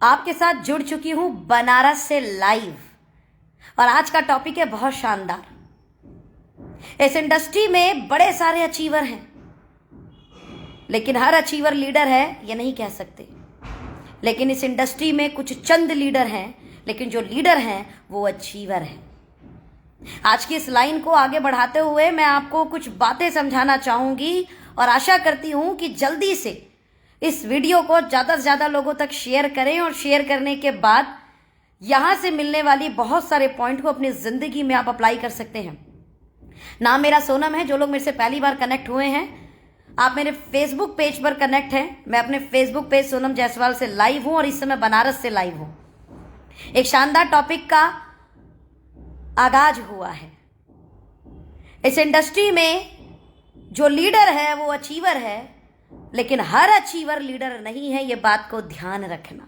आपके साथ जुड़ चुकी हूं बनारस से लाइव। और आज का टॉपिक है बहुत शानदार। इस इंडस्ट्री में बड़े सारे अचीवर हैं, लेकिन हर अचीवर लीडर है ये नहीं कह सकते। लेकिन इस इंडस्ट्री में कुछ चंद लीडर हैं, लेकिन जो लीडर हैं वो अचीवर हैं। आज की इस लाइन को आगे बढ़ाते हुए मैं आपको कुछ बातें समझाना चाहूंगी और आशा करती हूं कि जल्दी से इस वीडियो को ज़्यादा से ज़्यादा लोगों तक शेयर करें और शेयर करने के बाद यहाँ से मिलने वाली बहुत सारे पॉइंट को अपनी ज़िंदगी में आप अप्लाई कर सकते हैं। नाम मेरा सोनम है। जो लोग मेरे से पहली बार कनेक्ट हुए हैं, आप मेरे फेसबुक पेज पर कनेक्ट हैं। मैं अपने फेसबुक पेज सोनम जायसवाल से लाइव हूँ और इस समय बनारस से लाइव हूँ। एक शानदार टॉपिक का आगाज हुआ है। इस इंडस्ट्री में जो लीडर है वो अचीवर है, लेकिन हर अचीवर लीडर नहीं है, ये बात को ध्यान रखना।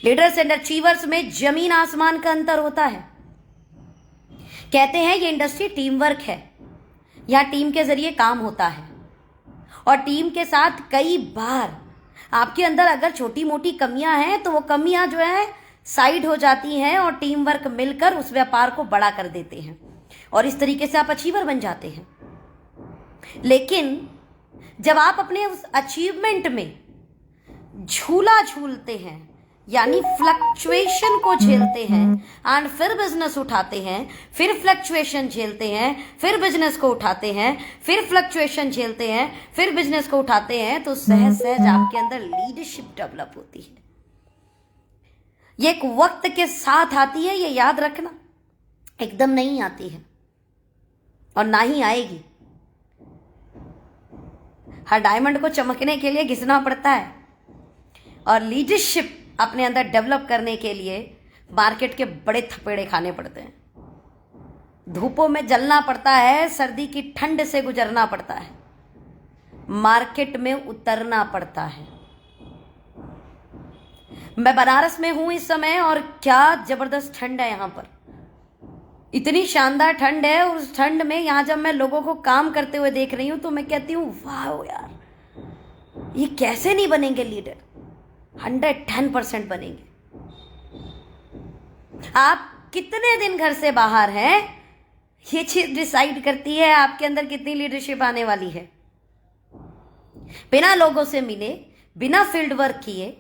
लीडर्स एंड अचीवर्स में जमीन आसमान का अंतर होता है। कहते हैं ये इंडस्ट्री टीम वर्क है, यहां टीम के जरिए काम होता है और टीम के साथ कई बार आपके अंदर अगर छोटी मोटी कमियां हैं तो वो कमियां जो है साइड हो जाती हैं और टीम वर्क मिलकर उस व्यापार को बड़ा कर देते हैं और इस तरीके से आप अचीवर बन जाते हैं। लेकिन जब आप अपने उस अचीवमेंट में झूला झूलते हैं, यानी फ्लक्चुएशन को झेलते हैं एंड फिर बिजनेस उठाते हैं, फिर फ्लक्चुएशन झेलते हैं, फिर बिजनेस को उठाते हैं, फिर फ्लक्चुएशन झेलते हैं, फिर बिजनेस को उठाते हैं, तो सहज सहज आपके अंदर लीडरशिप डेवलप होती है। ये एक वक्त के साथ आती है, ये याद रखना। एकदम नहीं आती है और ना ही आएगी। हर डायमंड को चमकने के लिए घिसना पड़ता है और लीडरशिप अपने अंदर डेवलप करने के लिए मार्केट के बड़े थपेड़े खाने पड़ते हैं। धूपों में जलना पड़ता है, सर्दी की ठंड से गुजरना पड़ता है, मार्केट में उतरना पड़ता है। मैं बनारस में हूं इस समय और क्या जबरदस्त ठंड है यहां पर। इतनी शानदार ठंड है और उस ठंड में यहां जब मैं लोगों को काम करते हुए देख रही हूं तो मैं कहती हूं वाह यार, ये कैसे नहीं बनेंगे लीडर। 110% बनेंगे। आप कितने दिन घर से बाहर हैं, ये चीज डिसाइड करती है आपके अंदर कितनी लीडरशिप आने वाली है। बिना लोगों से मिले, बिना फील्ड वर्क किए,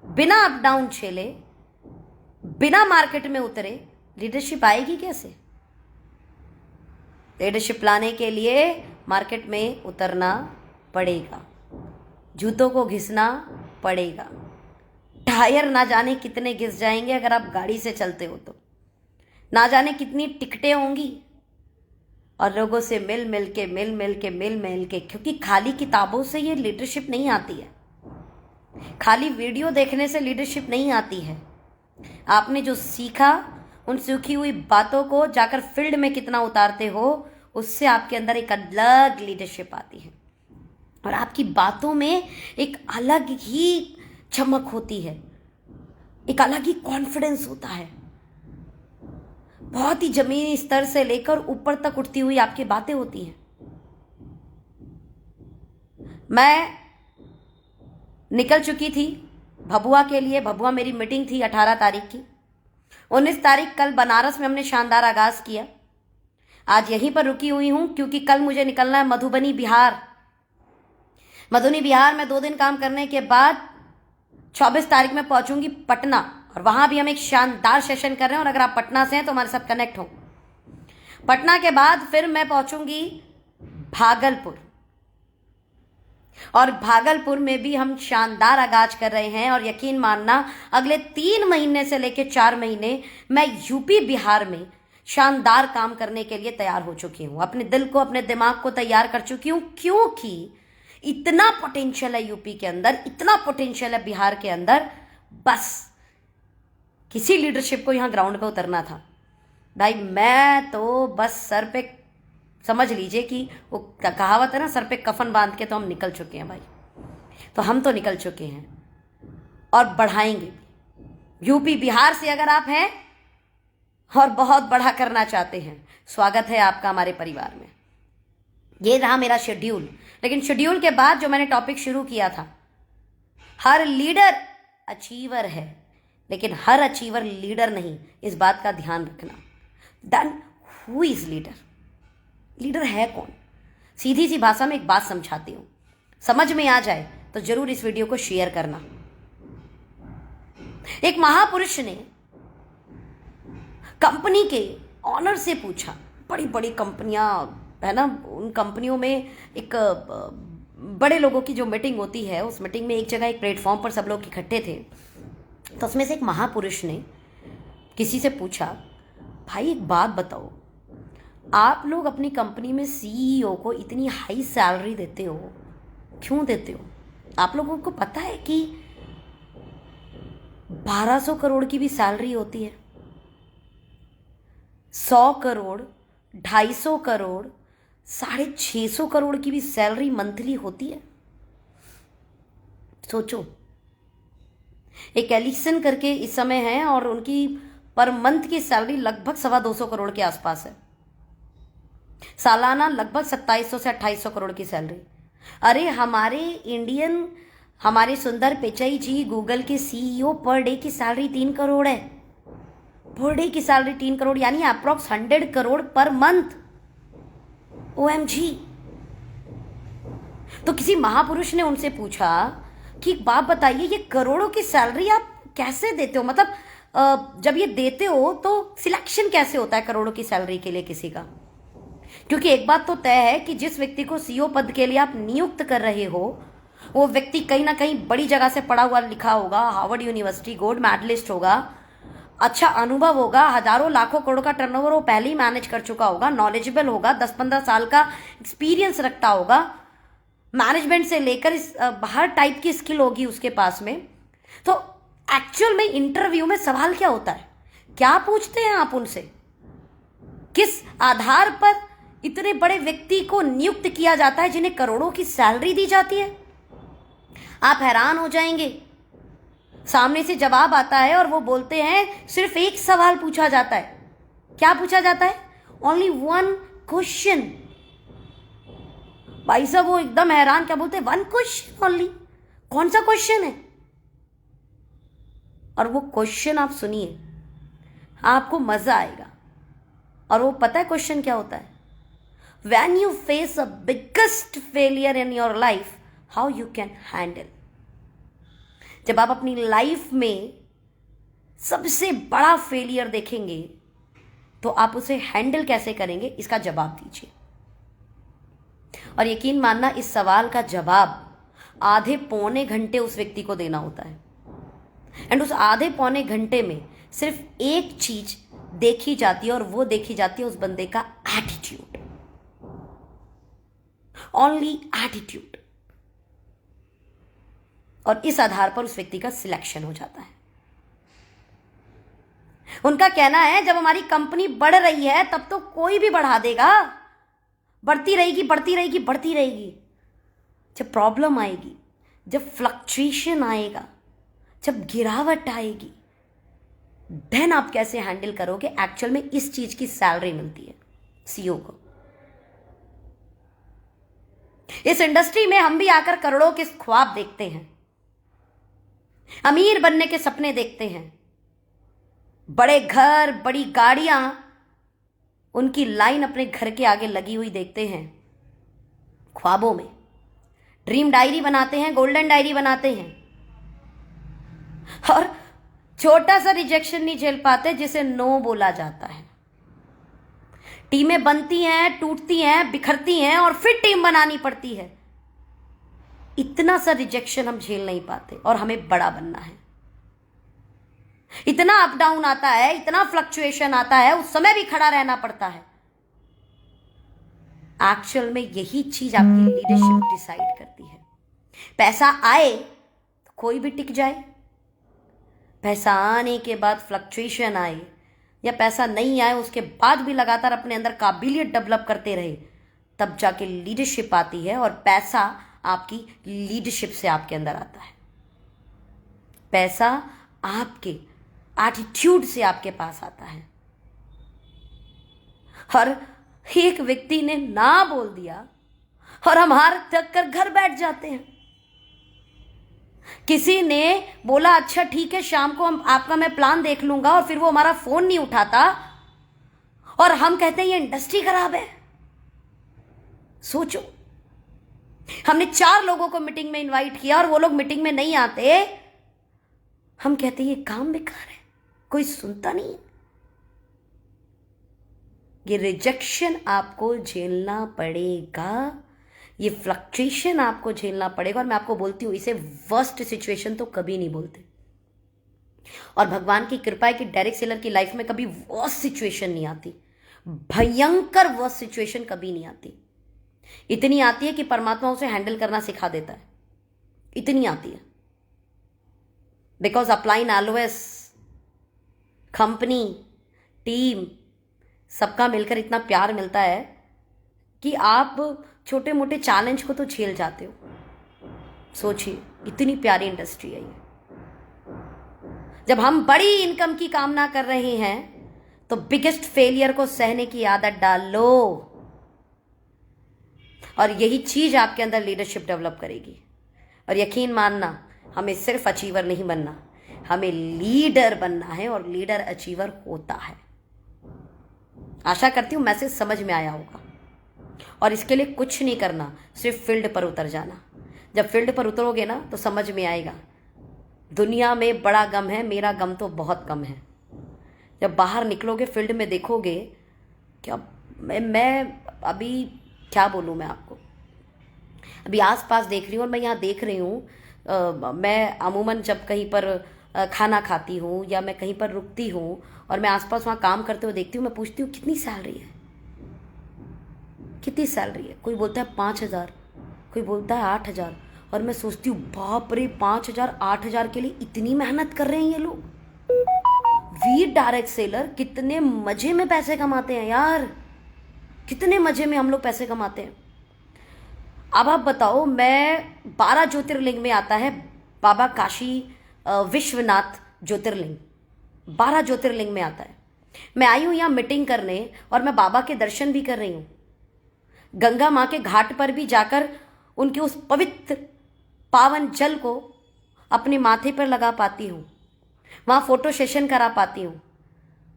बिना अप डाउन झेले, बिना मार्केट में उतरे लीडरशिप आएगी कैसे। लीडरशिप लाने के लिए मार्केट में उतरना पड़ेगा, जूतों को घिसना पड़ेगा। टायर ना जाने कितने घिस जाएंगे अगर आप गाड़ी से चलते हो तो, ना जाने कितनी टिकटें होंगी और लोगों से मिल मिल के, क्योंकि खाली किताबों से ये लीडरशिप नहीं आती है, खाली वीडियो देखने से लीडरशिप नहीं आती है। आपने जो सीखा, उन सीखी हुई बातों को जाकर फील्ड में कितना उतारते हो, उससे आपके अंदर एक अलग लीडरशिप आती है और आपकी बातों में एक अलग ही चमक होती है, एक अलग ही कॉन्फिडेंस होता है। बहुत ही जमीनी स्तर से लेकर ऊपर तक उठती हुई आपकी बातें होती हैं। मैं निकल चुकी थी भभुआ के लिए। भभुआ मेरी मीटिंग थी 18 तारीख की। 19 तारीख कल बनारस में हमने शानदार आगाज किया। आज यहीं पर रुकी हुई हूं क्योंकि कल मुझे निकलना है मधुबनी बिहार। मधुबनी बिहार में 2 दिन काम करने के बाद 24 तारीख में पहुंचूंगी पटना और वहां भी हम एक शानदार सेशन कर रहे हैं और अगर आप पटना से हैं तो हमारे साथ कनेक्ट हो। पटना के बाद फिर मैं पहुंचूंगी भागलपुर और भागलपुर में भी हम शानदार आगाज कर रहे हैं और यकीन मानना अगले 3 महीने से लेकर 4 महीने मैं यूपी बिहार में शानदार काम करने के लिए तैयार हो चुकी हूं। अपने दिल को, अपने दिमाग को तैयार कर चुकी हूं, क्योंकि इतना पोटेंशियल है यूपी के अंदर, इतना पोटेंशियल है बिहार के अंदर। बस किसी लीडरशिप को यहां ग्राउंड पे उतरना था भाई। मैं तो बस सर पे, समझ लीजिए कि वो कहावत है ना, सर पे कफन बांध के तो हम निकल चुके हैं भाई। तो हम तो निकल चुके हैं और बढ़ाएंगे। यूपी बिहार से अगर आप हैं और बहुत बड़ा करना चाहते हैं, स्वागत है आपका हमारे परिवार में। ये रहा मेरा शेड्यूल। लेकिन शेड्यूल के बाद जो मैंने टॉपिक शुरू किया था, हर लीडर अचीवर है, लेकिन हर अचीवर लीडर नहीं, इस बात का ध्यान रखना। Then who is leader? Leader है कौन? सीधी सी भाषा में एक बात समझाती हूं, समझ में आ जाए तो जरूर इस वीडियो को शेयर करना। एक महापुरुष ने कंपनी के ऑनर से पूछा, बड़ी बड़ी कंपनियां है ना, उन कंपनियों में एक बड़े लोगों की जो मीटिंग होती है, उस मीटिंग में एक जगह एक प्लेटफॉर्म पर सब लोग इकट्ठे थे। तो उसमें से एक महापुरुष ने किसी से पूछा, भाई एक बात बताओ, आप लोग अपनी कंपनी में सीईओ को इतनी हाई सैलरी देते हो, क्यों देते हो? आप लोगों को पता है कि 1200 करोड़ की भी सैलरी होती है, 100 करोड़, 250 करोड़, 650 करोड़ की भी सैलरी मंथली होती है। सोचो, एक एलिसन करके इस समय है और उनकी पर मंथ की सैलरी लगभग 225 करोड़ के आसपास है, सालाना लगभग 2700 से 2800 करोड़ की सैलरी। अरे हमारे सुंदर पिचाई जी गूगल के सीईओ पर डे की सैलरी 3 करोड़ है, पर डे की सैलरी 3 करोड़, यानी approx 100 crore per month. OMG। तो किसी महापुरुष ने उनसे पूछा कि एक बात बताइए, ये करोड़ों की सैलरी आप कैसे देते हो? मतलब जब ये देते हो तो सिलेक्शन कैसे होता है करोड़ों की सैलरी के लिए किसी का? क्योंकि एक बात तो तय है कि जिस व्यक्ति को सीईओ पद के लिए आप नियुक्त कर रहे हो, वो व्यक्ति कहीं ना कहीं बड़ी जगह से पढ़ा हुआ लिखा होगा, हार्वर्ड यूनिवर्सिटी गोल्ड मेडलिस्ट होगा, अच्छा अनुभव होगा, हजारों लाखों करोड़ का टर्नओवर वो पहले ही मैनेज कर चुका होगा, नॉलेजेबल होगा, 10-15 साल का एक्सपीरियंस रखता होगा, मैनेजमेंट से लेकर हर टाइप की स्किल होगी उसके पास में। तो एक्चुअल में इंटरव्यू में सवाल क्या होता है, क्या पूछते हैं आप उनसे, किस आधार पर इतने बड़े व्यक्ति को नियुक्त किया जाता है जिन्हें करोड़ों की सैलरी दी जाती है? आप हैरान हो जाएंगे। सामने से जवाब आता है और वो बोलते हैं सिर्फ एक सवाल पूछा जाता है। क्या पूछा जाता है? Only one question. भाई साहब वो एकदम हैरान, क्या बोलते हैं? One question only. कौन सा क्वेश्चन है? और वो क्वेश्चन आप सुनिए, आपको मजा आएगा। और वो पता है क्वेश्चन क्या होता है? When you face a biggest failure in your life, how you can handle? जब आप अपनी लाइफ में सबसे बड़ा फेलियर देखेंगे तो आप उसे हैंडल कैसे करेंगे, इसका जवाब दीजिए। और यकीन मानना, इस सवाल का जवाब आधे पौने घंटे उस व्यक्ति को देना होता है। एंड उस आधे पौने घंटे में सिर्फ एक चीज देखी जाती है, और वो देखी जाती है उस बंदे का एटीट्यूड। Only attitude. और इस आधार पर उस व्यक्ति का सिलेक्शन हो जाता है। उनका कहना है जब हमारी कंपनी बढ़ रही है तब तो कोई भी बढ़ा देगा, बढ़ती रहेगी बढ़ती रहेगी बढ़ती रहेगी। जब प्रॉब्लम आएगी, जब फ्लक्चुएशन आएगा, जब गिरावट आएगी, देन आप कैसे हैंडल करोगे? एक्चुअल में इस चीज की सैलरी मिलती है सीईओ को। इस इंडस्ट्री में हम भी आकर करोड़ों के ख्वाब देखते हैं, अमीर बनने के सपने देखते हैं, बड़े घर, बड़ी गाड़ियां, उनकी लाइन अपने घर के आगे लगी हुई देखते हैं। ख्वाबों में ड्रीम डायरी बनाते हैं, गोल्डन डायरी बनाते हैं, और छोटा सा रिजेक्शन नहीं झेल पाते जिसे नो बोला जाता है। टीमें बनती हैं, टूटती हैं, बिखरती हैं, और फिर टीम बनानी पड़ती है। इतना सा रिजेक्शन हम झेल नहीं पाते, और हमें बड़ा बनना है। इतना अप डाउन आता है, इतना फ्लक्चुएशन आता है, उस समय भी खड़ा रहना पड़ता है। एक्चुअल में यही चीज आपकी लीडरशिप डिसाइड करती है। पैसा आए तो कोई भी टिक जाए, पैसा आने के बाद फ्लक्चुएशन आए, या पैसा नहीं आए उसके बाद भी लगातार अपने अंदर काबिलियत डेवलप करते रहे, तब जाके लीडरशिप आती है। और पैसा आपकी लीडरशिप से आपके अंदर आता है। पैसा आपके एटीट्यूड से आपके पास आता है। और एक व्यक्ति ने ना बोल दिया और हम हार थक कर घर बैठ जाते हैं। किसी ने बोला अच्छा ठीक है शाम को हम आपका मैं प्लान देख लूंगा, और फिर वो हमारा फोन नहीं उठाता और हम कहते हैं ये इंडस्ट्री खराब है। सोचो, हमने 4 लोगों को मीटिंग में इनवाइट किया और वो लोग मीटिंग में नहीं आते, हम कहते हैं ये काम बेकार है, कोई सुनता नहीं। ये रिजेक्शन आपको झेलना पड़ेगा, ये फ्लक्चुएशन आपको झेलना पड़ेगा। और मैं आपको बोलती हूं, इसे वर्स्ट सिचुएशन तो कभी नहीं बोलते। और भगवान की कृपा है कि डायरेक्ट सेलर की लाइफ में कभी वर्स्ट सिचुएशन नहीं आती, भयंकर वर्स्ट सिचुएशन कभी नहीं आती। इतनी आती है कि परमात्मा उसे हैंडल करना सिखा देता है, इतनी आती है। Because upline always company team सबका मिलकर इतना प्यार मिलता है कि आप छोटे मोटे चैलेंज को तो झेल जाते हो। सोचिए, इतनी प्यारी इंडस्ट्री है ये। जब हम बड़ी इनकम की कामना कर रहे हैं तो बिगेस्ट फेलियर को सहने की आदत डालो, और यही चीज आपके अंदर लीडरशिप डेवलप करेगी। और यकीन मानना, हमें सिर्फ अचीवर नहीं बनना, हमें लीडर बनना है, और लीडर अचीवर होता है। आशा करती हूं मैसेज समझ में आया होगा। और इसके लिए कुछ नहीं करना, सिर्फ फील्ड पर उतर जाना। जब फील्ड पर उतरोगे ना तो समझ में आएगा दुनिया में बड़ा गम है, मेरा गम तो बहुत कम है। जब बाहर निकलोगे, फील्ड में देखोगे, क्या मैं अभी क्या बोलूँ मैं आपको, अभी आसपास देख रही हूँ, और मैं यहाँ देख रही हूँ, मैं अमूमन जब कहीं पर खाना खाती हूँ या मैं कहीं पर रुकती हूँ और मैं आसपास वहाँ काम करते हुए देखती हूँ, मैं पूछती हूँ कितनी सैलरी है, कितनी सैलरी है। कोई बोलता है 5,000, कोई बोलता है 8,000, और मैं सोचती हूँ बाप रे, 5,000 8,000 के लिए इतनी मेहनत कर रहे हैं ये लोग। वी डायरेक्ट सेलर कितने मजे में पैसे कमाते हैं यार, कितने मजे में हम लोग पैसे कमाते हैं। अब आप बताओ, मैं 12 ज्योतिर्लिंग में आता है बाबा काशी विश्वनाथ ज्योतिर्लिंग, 12 ज्योतिर्लिंग में आता है। मैं आई हूं यहाँ मीटिंग करने और मैं बाबा के दर्शन भी कर रही हूँ। गंगा माँ के घाट पर भी जाकर उनके उस पवित्र पावन जल को अपने माथे पर लगा पाती हूँ, वहाँ फोटो सेशन करा पाती हूँ।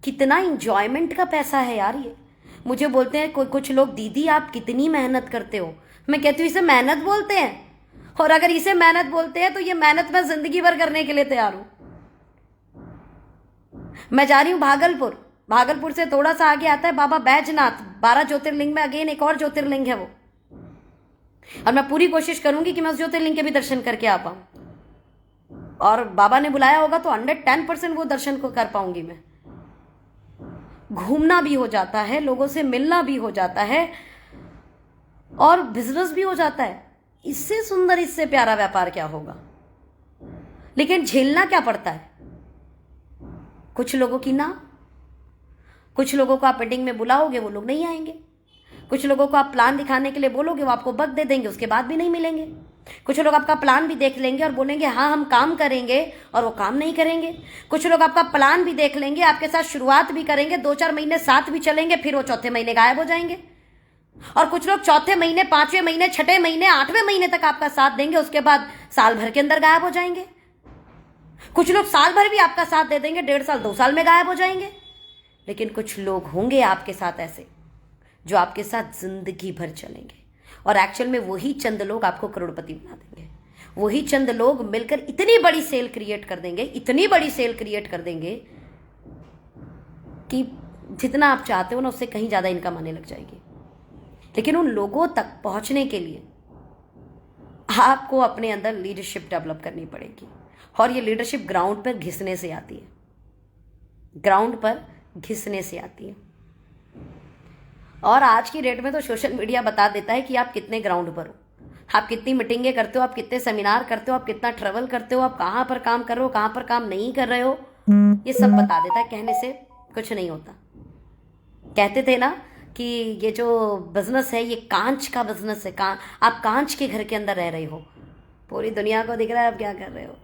कितना इंजॉयमेंट का पैसा है यार ये। मुझे बोलते हैं कुछ लोग, दीदी आप कितनी मेहनत करते हो। मैं कहती हूँ इसे मेहनत बोलते हैं, और अगर इसे मेहनत बोलते हैं तो ये मेहनत मैं जिंदगी भर करने के लिए तैयार हूं। मैं जा रही हूं भागलपुर, भागलपुर से थोड़ा सा आगे आता है बाबा बैजनाथ, 12 ज्योतिर्लिंग में अगेन एक और ज्योतिर्लिंग है वो, और मैं पूरी कोशिश करूंगी कि मैं उस ज्योतिर्लिंग के भी दर्शन करके आ पाऊं। और बाबा ने बुलाया होगा तो 110% वो दर्शन को कर पाऊंगी मैं। घूमना भी हो जाता है, लोगों से मिलना भी हो जाता है, और बिजनेस भी हो जाता है। इससे सुंदर, इससे प्यारा व्यापार क्या होगा। लेकिन झेलना क्या पड़ता है, कुछ लोगों की ना, कुछ लोगों को आप मीटिंग में बुलाओगे वो लोग नहीं आएंगे, कुछ लोगों को आप प्लान दिखाने के लिए बोलोगे वो आपको बग दे देंगे, उसके बाद भी नहीं मिलेंगे। कुछ लोग आपका प्लान भी देख लेंगे और बोलेंगे हाँ हम काम करेंगे, और वो काम नहीं करेंगे। कुछ लोग आपका प्लान भी देख लेंगे, आपके साथ शुरुआत भी करेंगे, 2-4 महीने साथ भी चलेंगे, फिर वो चौथे महीने गायब हो जाएंगे। और कुछ लोग चौथे महीने, 5वें महीने, 6ठे महीने, 8वें महीने तक आपका साथ देंगे, उसके बाद साल भर के अंदर गायब हो जाएंगे। कुछ लोग साल भर भी आपका साथ दे देंगे, 1.5 साल 2 साल में गायब हो जाएंगे। लेकिन कुछ लोग होंगे आपके साथ ऐसे, जो आपके साथ जिंदगी भर चलेंगे, और एक्चुअल में वही चंद लोग आपको करोड़पति बना देंगे। वही चंद लोग मिलकर इतनी बड़ी सेल क्रिएट कर देंगे, इतनी बड़ी सेल क्रिएट कर देंगे कि जितना आप चाहते हो ना उससे कहीं ज्यादा इनकम आने लग जाएगी। लेकिन उन लोगों तक पहुंचने के लिए आपको अपने अंदर लीडरशिप डेवलप करनी पड़ेगी, और ये लीडरशिप ग्राउंड पर घिसने से आती है, ग्राउंड पर घिसने से आती है। और आज की डेट में तो सोशल मीडिया बता देता है कि आप कितने ग्राउंड पर हो, आप कितनी मीटिंगें करते हो, आप कितने सेमिनार करते हो, आप कितना ट्रेवल करते हो, आप कहाँ पर काम कर रहे हो, कहाँ पर काम नहीं कर रहे हो, ये सब बता देता है। कहने से कुछ नहीं होता। कहते थे ना कि ये जो बिजनेस है ये कांच का बिजनेस है, आप कांच के घर के अंदर रह रहे हो, पूरी दुनिया को दिख रहा है आप क्या कर रहे हो।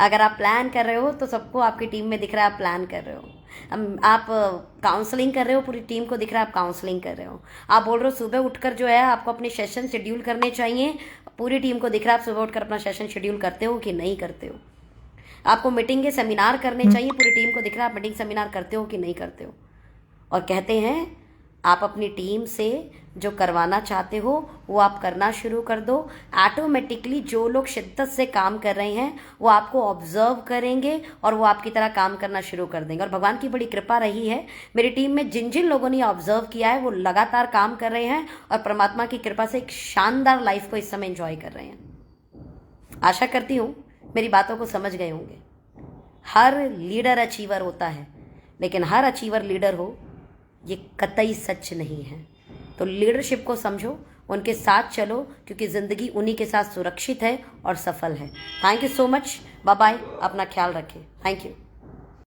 अगर आप प्लान कर रहे हो तो सबको आपकी टीम में दिख रहा है आप प्लान कर रहे हो। आप काउंसलिंग कर रहे हो, पूरी टीम को दिख रहा है आप काउंसलिंग कर रहे हो। आप बोल रहे हो सुबह उठकर जो है आपको अपने सेशन शेड्यूल करने चाहिए, पूरी टीम को दिख रहा है आप सुबह उठकर अपना सेशन शेड्यूल करते हो कि नहीं करते हो। आपको मीटिंग के सेमिनार करने चाहिए, पूरी टीम को दिख रहा है आप मीटिंग सेमिनार करते हो कि नहीं करते हो। और कहते हैं आप अपनी टीम से जो करवाना चाहते हो वो आप करना शुरू कर दो। ऑटोमेटिकली जो लोग शिद्दत से काम कर रहे हैं वो आपको ऑब्जर्व करेंगे और वो आपकी तरह काम करना शुरू कर देंगे। और भगवान की बड़ी कृपा रही है, मेरी टीम में जिन जिन लोगों ने ऑब्जर्व किया है वो लगातार काम कर रहे हैं और परमात्मा की कृपा से एक शानदार लाइफ को इस समय एंजॉय कर रहे हैं। आशा करती हूँ मेरी बातों को समझ गए होंगे। हर लीडर अचीवर होता है, लेकिन हर अचीवर लीडर हो ये कतई सच नहीं है। तो लीडरशिप को समझो, उनके साथ चलो, क्योंकि ज़िंदगी उन्हीं के साथ सुरक्षित है और सफल है। Thank you so much, bye bye, अपना ख्याल रखें। Thank you.